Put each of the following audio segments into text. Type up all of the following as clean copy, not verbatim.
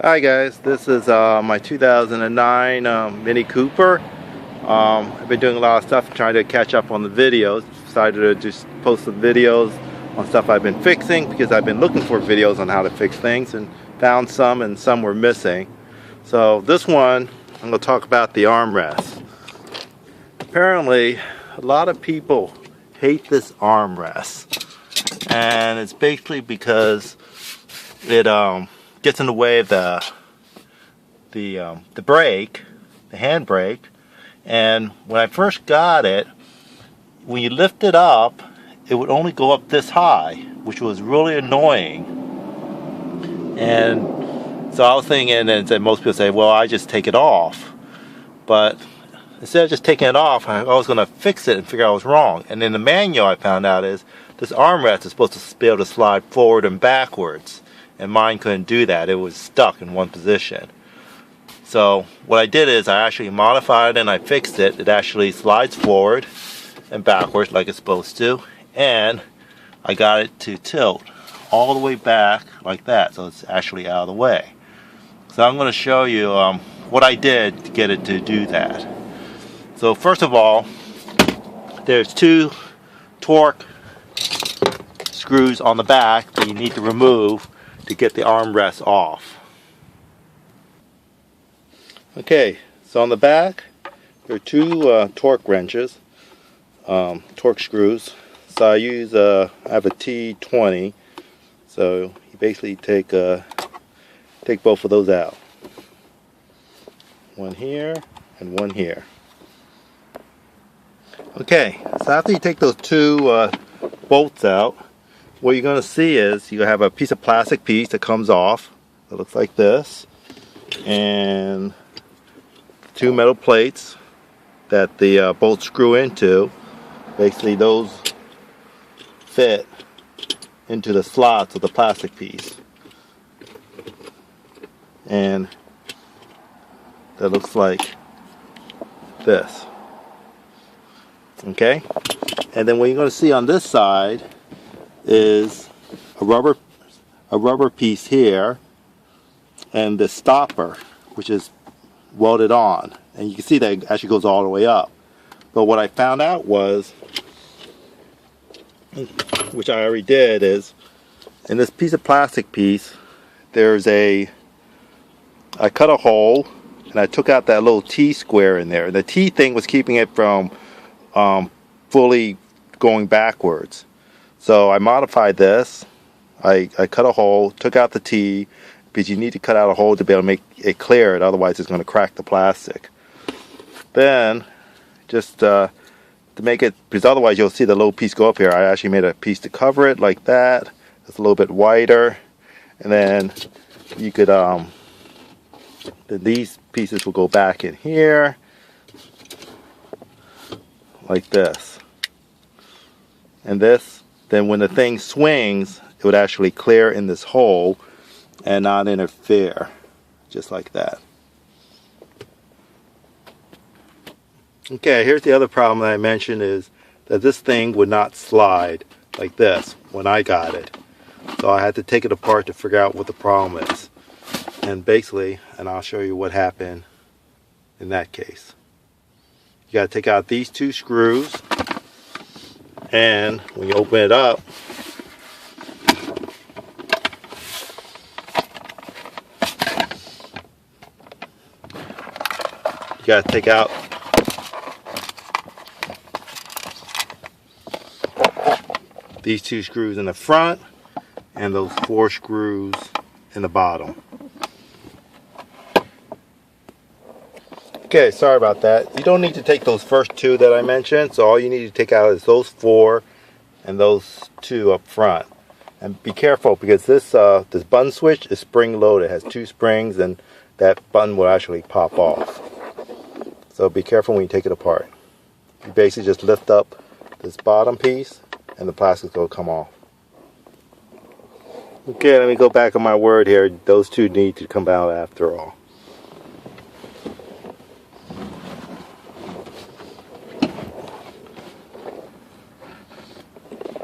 Hi guys, this is my 2009 Mini Cooper. I've been doing a lot of stuff trying to catch up on the videos. Decided to just post some videos on stuff I've been fixing because I've been looking for videos on how to fix things and found some, and some were missing. So this one, I'm going to talk about the armrest. Apparently a lot of people hate this armrest, and it's basically because it gets in the way of the brake, the handbrake. And when I first got it, when you lift it up, it would only go up this high, which was really annoying. And so I was thinking, and most people say, well, I just take it off. But instead of just taking it off, I was going to fix it and figure out what was wrong. And in the manual I found out is this armrest is supposed to be able to slide forward and backwards. And mine couldn't do that. It was stuck in one position. So what I did is I actually modified it and I fixed it. It actually slides forward and backwards like it's supposed to. And I got it to tilt all the way back like that, so it's actually out of the way. So I'm going to show you what I did to get it to do that. So first of all, there's two torque screws on the back that you need to remove to get the armrest off. Okay, so on the back there are two torque wrenches, torque screws. So I use I have a T20, so you basically take both of those out. One here and one here. Okay, so after you take those two bolts out, what you're going to see is you have a piece of plastic piece that comes off that looks like this, and two metal plates that the bolts screw into. Basically those fit into the slots of the plastic piece, and that looks like this. Okay, and then what you're going to see on this side is a rubber piece here and the stopper, which is welded on, and you can see that it actually goes all the way up. But what I found out was, which I already did, is in this piece of plastic piece there's I cut a hole and I took out that little T square in there. The T thing was keeping it from fully going backwards. So I modified this. I cut a hole, took out the T, because you need to cut out a hole to be able to make it clear it, otherwise it's going to crack the plastic. Then, just to make it, because otherwise you'll see the little piece go up here, I actually made a piece to cover it like that. It's a little bit wider. And then you could, then these pieces will go back in here, like this. And this, then when the thing swings, it would actually clear in this hole and not interfere, just like that. Okay, here's the other problem that I mentioned, is that this thing would not slide like this when I got it. So I had to take it apart to figure out what the problem is. And basically, and I'll show you what happened in that case. You got to take out these two screws, and when you open it up, you got to take out these two screws in the front and those four screws in the bottom. Okay, sorry about that. You don't need to take those first two that I mentioned, so all you need to take out is those four and those two up front. And be careful, because this button switch is spring loaded. It has two springs, and that button will actually pop off. So be careful when you take it apart. You basically just lift up this bottom piece and the plastic will come off. Okay, let me go back on my word here. Those two need to come out after all.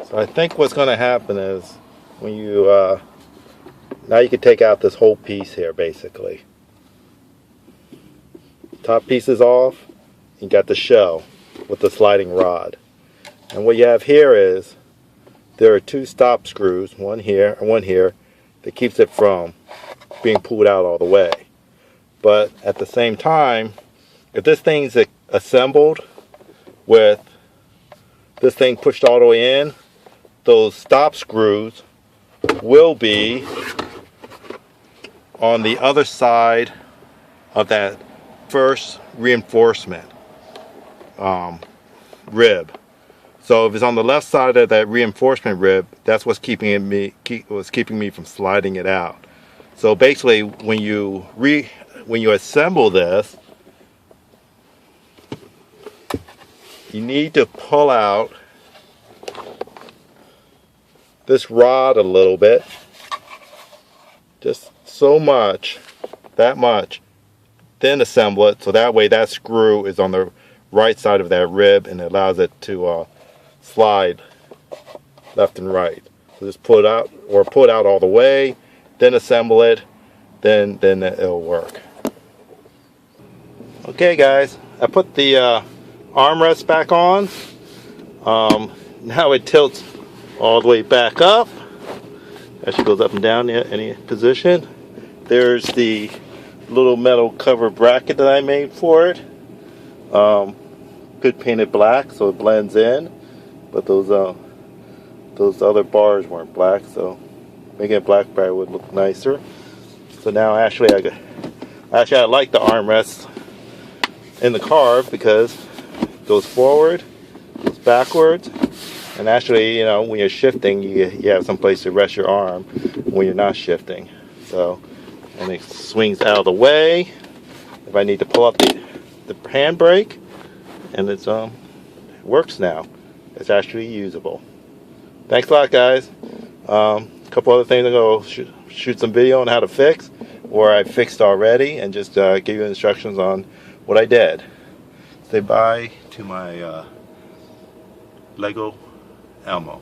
So I think what's going to happen is when you Now you can take out this whole piece here basically. Top piece is off. You got the shell with the sliding rod. And what you have here is there are 2 stop screws, one here and one here, that keeps it from being pulled out all the way. But at the same time, if this thing's assembled with this thing pushed all the way in, those stop screws will be on the other side of that first reinforcement rib. So if it's on the left side of that reinforcement rib, that's what's keeping me from sliding it out. So basically, when you assemble this, you need to pull out this rod a little bit, just so much, that much, then assemble it so that way that screw is on the right side of that rib and it allows it to slide left and right. So just pull it out, or pull it out all the way, then assemble it, then it'll work. Okay guys, I put the armrest back on. Now it tilts all the way back up. Actually goes up and down in any position. There's the little metal cover bracket that I made for it. Good painted black so it blends in, but those other bars weren't black, so making it black probably would look nicer. So now actually I like the armrest in the car because it goes forward, goes backwards, and actually, you know, when you're shifting, you have some place to rest your arm when you're not shifting. So, and it swings out of the way if I need to pull up the handbrake, and it works now. It's actually usable. Thanks a lot, guys. A couple other things I'm going to shoot some video on how to fix, or I fixed already, and just give you instructions on what I did. Say bye to my Lego Elmo.